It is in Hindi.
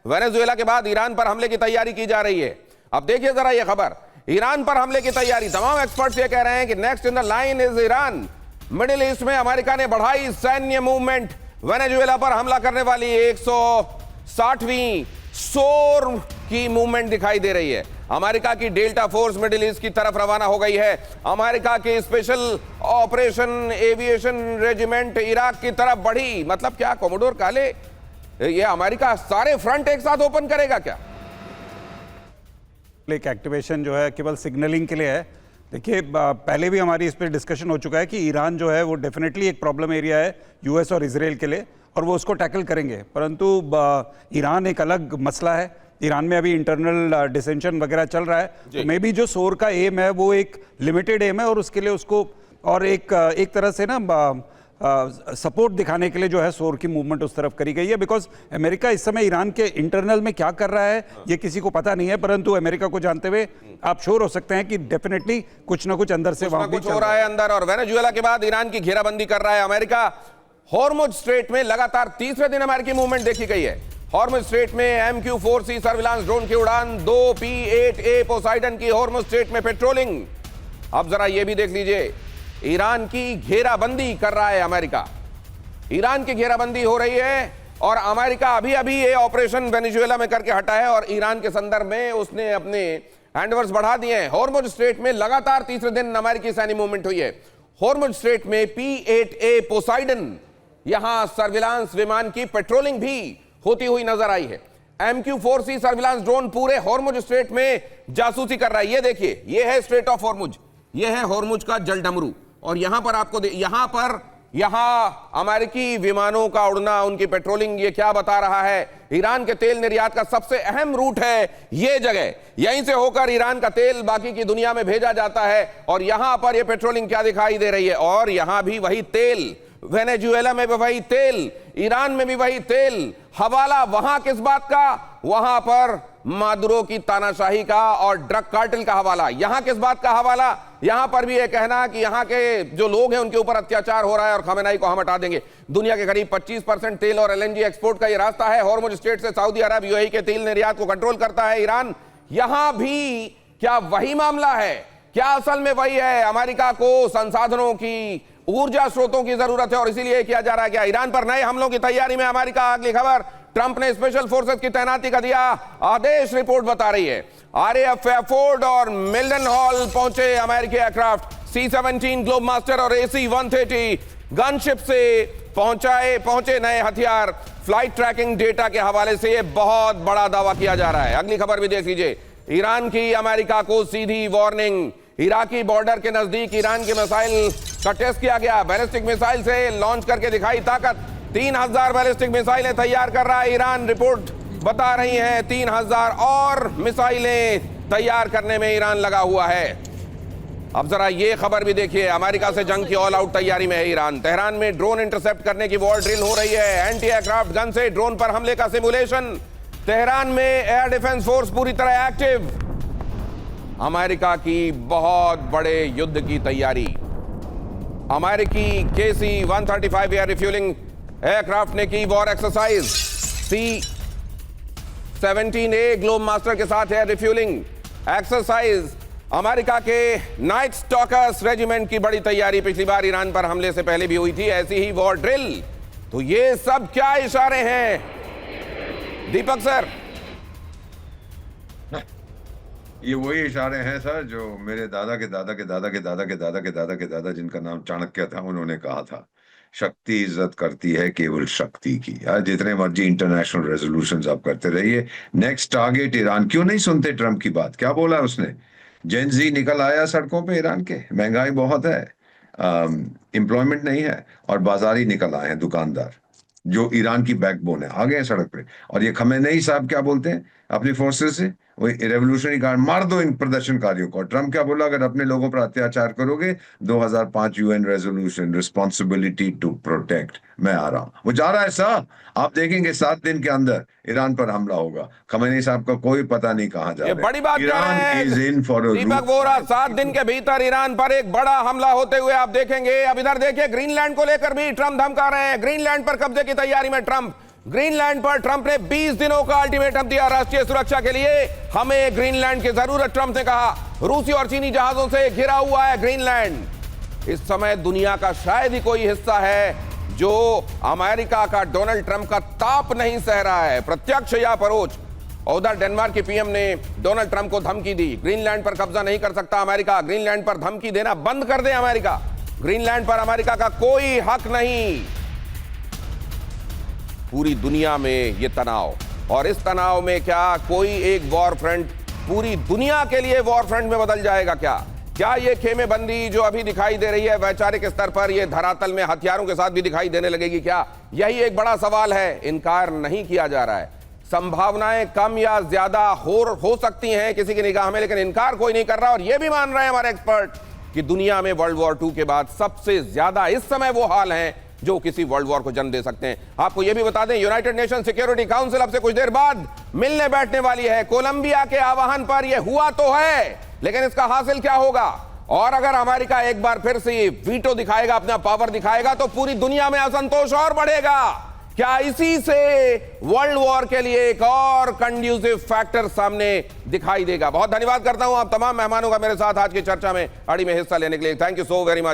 वेनेजुएला के बाद ईरान पर हमले की तैयारी की जा रही है। अब देखिए जरा ये खबर, ईरान पर हमले की तैयारी। तमाम एक्सपर्ट्स ये कह रहे हैं कि next in the line is Iran. Middle east में अमेरिका ने बढ़ाई सैन्य मूवमेंट। वेनेजुएला पर हमला करने वाली 160वीं सोर की मूवमेंट दिखाई दे रही है। अमेरिका की डेल्टा फोर्स मिडिल ईस्ट की तरफ रवाना हो गई है। अमेरिका की special operation aviation regiment Iraq की तरफ बढ़ी। मतलब क्या कोमोडोर काले, ये अमेरिका सारे फ्रंट एक साथ ओपन करेगा क्या? एक एक्टिवेशन जो है केवल सिग्नलिंग के लिए है। देखिए, पहले भी हमारी इस पर डिस्कशन हो चुका है कि ईरान जो है वो डेफिनेटली एक प्रॉब्लम एरिया है यूएस और इजराइल के लिए, और वो उसको टैकल करेंगे। परंतु ईरान एक अलग मसला है। ईरान में अभी इंटरनल डिसेंशन वगैरह चल रहा है, तो मे बी जो सोर का एम है वो एक लिमिटेड एम है, और उसके लिए उसको और एक तरह से ना सपोर्ट दिखाने के लिए जो है सोर की मूवमेंट उस तरफ करी गई है। बिकॉज अमेरिका इस समय ईरान के इंटरनल में क्या कर रहा है ये किसी को पता नहीं है, परंतु अमेरिका को जानते हुए आप श्योर हो सकते हैं कि डेफिनेटली कुछ ना कुछ अंदर से वहां कुछ हो रहा है अंदर। और वेनेजुएला के बाद ईरान की घेराबंदी कर रहा है अमेरिका। हॉर्मुज स्ट्रेट में लगातार तीसरे दिन अमेरिकी मूवमेंट देखी गई है। हॉर्मुज स्ट्रेट में MQ-4C सर्विलांस ड्रोन की उड़ान, 2 P-8A पोसाइडन की हॉर्मुज स्ट्रेट में पेट्रोलिंग। अब जरा ये भी देख लीजिए, ईरान की घेराबंदी कर रहा है अमेरिका। ईरान की घेराबंदी हो रही है और अमेरिका अभी अभी ये ऑपरेशन वेनेजुएला में करके हटा है और ईरान के संदर्भ में उसने अपने हैंडवर्स बढ़ा दिए हैं। हॉर्मुज स्ट्रेट में लगातार तीसरे दिन अमेरिकी सैन्य मूवमेंट हुई है। हॉर्मुज स्ट्रेट में P-8A पोसाइडन, यहां सर्विलांस विमान की पेट्रोलिंग भी होती हुई नजर आई है। MQ-4C सर्विलांस ड्रोन पूरे हॉर्मुज स्ट्रेट में जासूसी कर रहा है। ये देखिए, ये है स्ट्रेट ऑफ हॉर्मुज, ये है हॉर्मुज का जलडमरू, और यहां पर आपको यहां अमेरिकी विमानों का उड़ना, उनकी पेट्रोलिंग, ये क्या बता रहा है? ईरान के तेल निर्यात का सबसे अहम रूट है ये जगह। यहीं से होकर ईरान का तेल बाकी की दुनिया में भेजा जाता है, और यहां पर ये पेट्रोलिंग क्या दिखाई दे रही है? और यहां भी वही तेल, वेनेजुएला में भी वही तेल, ईरान में भी वही तेल। हवाला वहां किस बात का? वहां पर मादुरो की तानाशाही का और ड्रग कार्टेल का हवाला। यहां किस बात का हवाला? यहां पर भी यह कहना कि यहां के जो लोग हैं उनके ऊपर अत्याचार हो रहा है और खमेनाई को हम हटा देंगे। दुनिया के करीब 25% तेल और LNG एक्सपोर्ट का यह रास्ता है। हॉर्मुज स्ट्रेट से सऊदी अरब, UAE के तेल निर्यात को कंट्रोल करता है ईरान। यहां भी क्या वही मामला है? क्या असल में वही है? अमेरिका को संसाधनों की, ऊर्जा स्रोतों की जरूरत है और इसीलिए किया जा रहा है क्या? ईरान पर नए हमलों की तैयारी में अमेरिका। अगली खबर, ट्रंप ने स्पेशल फोर्सेस की तैनाती का दिया आदेश, रिपोर्ट बता रही है। RAF फेयरफोर्ड और मिल्टन हॉल पहुंचे अमेरिकी एयरक्राफ्ट। C-17 ग्लोब मास्टर और AC-130 गनशिप से पहुंचे नए हथियार। फ्लाइट ट्रैकिंग डेटा के हवाले से यह बहुत बड़ा दावा किया जा रहा है। अगली खबर भी देख लीजिए, ईरान की अमेरिका को सीधी वार्निंग। इराकी बॉर्डर के नजदीक ईरान के मिसाइल का टेस्ट किया गया। बैलिस्टिक मिसाइल से लॉन्च करके दिखाई ताकत। 3000 बैलिस्टिक मिसाइलें तैयार कर रहा है ईरान। रिपोर्ट बता रही है 3000 और मिसाइलें तैयार करने में ईरान लगा हुआ है। अब जरा ये खबर भी देखिए, अमेरिका से जंग की ऑल आउट तैयारी में है ईरान। तेहरान में ड्रोन इंटरसेप्ट करने की वॉर ड्रिल हो रही है। एंटी एयरक्राफ्ट गन से ड्रोन पर हमले का सिमुलेशन। तेहरान में एयर डिफेंस फोर्स पूरी तरह एक्टिव। अमेरिका की बहुत बड़े युद्ध की तैयारी। अमेरिकी KC-135 एयर रिफ्यूलिंग एयरक्राफ्ट ने की war exercise. C-17A globe master के साथ एयर रिफ्यूलिंग एक्सरसाइज। अमेरिका के नाइट स्टॉकर्स रेजिमेंट की बड़ी तैयारी पिछली बार ईरान पर हमले से पहले भी हुई थी, ऐसी ही वॉर ड्रिल। तो ये सब क्या इशारे हैं दीपक सर? ये वही इशारे हैं सर जो मेरे दादा के दादा के दादा के दादा के दादा के दादा के दादा, जिनका नाम चाणक्य था, उन्होंने कहा था, शक्ति इज्जत करती है केवल शक्ति की। यार जितने मर्जी इंटरनेशनल रेजोल्यूशंस आप करते रहिए, नेक्स्ट टारगेट ईरान। क्यों नहीं सुनते ट्रम्प की बात? क्या बोला उसने? जेनजी निकल आया सड़कों पे ईरान के, महंगाई बहुत है, एम्प्लॉयमेंट नहीं है, और बाजारी निकल आए हैं दुकानदार जो ईरान की बैकबोन है, आ गए हैं सड़क पे। और ये खमेनेई साहब क्या बोलते हैं अपनी फोर्सेस से? वही रेवोल्यूशनरी गार्ड, मार दो इन प्रदर्शनकारियों को। और ट्रम्प क्या बोला? अगर अपने लोगों पर अत्याचार करोगे, 2005 UN resolution, responsibility to protect, मैं आ रहा हूं। वो जा रहा है साहब, आप देखेंगे 7 दिन के अंदर ईरान पर हमला होगा। खमेनी साहब का कोई पता नहीं कहां जा रहा है। बड़ी बात ईरान इज इन फॉर दीपक वोरा। 7 दिन के भीतर ईरान पर एक बड़ा हमला होते हुए आप देखेंगे। अब इधर देखिए, ग्रीनलैंड को लेकर भी ट्रम्प धमका रहे हैं। ग्रीनलैंड पर कब्जे की तैयारी में ट्रम्प। ग्रीनलैंड पर ट्रंप ने 20 दिनों का अल्टीमेटम दिया राष्ट्रीय सुरक्षा के लिए। हमें ग्रीनलैंड की जरूरत, ट्रंप ने कहा। रूसी और चीनी जहाजों से घिरा हुआ है ग्रीनलैंड। इस समय दुनिया का शायद ही कोई हिस्सा है जो अमेरिका का, डोनाल्ड ट्रंप का ताप नहीं सह रहा है, प्रत्यक्ष या परोक्ष। और उधर डेनमार्क के पीएम ने डोनाल्ड ट्रंप को धमकी दी, ग्रीनलैंड पर कब्जा नहीं कर सकता अमेरिका, ग्रीनलैंड पर धमकी देना बंद कर दे अमेरिका, ग्रीनलैंड पर अमेरिका का कोई हक नहीं। पूरी दुनिया में ये तनाव, और इस तनाव में क्या कोई एक वॉर फ्रंट पूरी दुनिया के लिए वॉर फ्रंट में बदल जाएगा? क्या ये खेमेबंदी जो अभी दिखाई दे रही है वैचारिक स्तर पर, ये धरातल में हथियारों के साथ भी दिखाई देने लगेगी क्या? यही एक बड़ा सवाल है। इनकार नहीं किया जा रहा है। संभावनाएं कम या ज्यादा हो सकती हैं किसी की निगाह में, लेकिन इनकार कोई नहीं कर रहा। और यह भी मान रहे हैं हमारे एक्सपर्ट कि दुनिया में वर्ल्ड वॉर 2 के बाद सबसे ज्यादा इस समय वो हाल हैं जो किसी वर्ल्ड वॉर को जन्म दे सकते हैं। आपको यह भी बता दें, यूनाइटेड नेशन सिक्योरिटी काउंसिल अब से कुछ देर बाद मिलने बैठने वाली है। कोलंबिया के आह्वान पर यह हुआ तो है, लेकिन इसका हासिल क्या होगा? और अगर अमेरिका एक बार फिर से वीटो दिखाएगा, अपना पावर दिखाएगा, तो पूरी दुनिया में असंतोष और बढ़ेगा। क्या इसी से वर्ल्ड वॉर के लिए एक और कंड्यूसिव फैक्टर सामने दिखाई देगा? बहुत धन्यवाद करता हूं आप तमाम मेहमानों का मेरे साथ आज की चर्चा में अड़ी में हिस्सा लेने के लिए। Thank you so very much.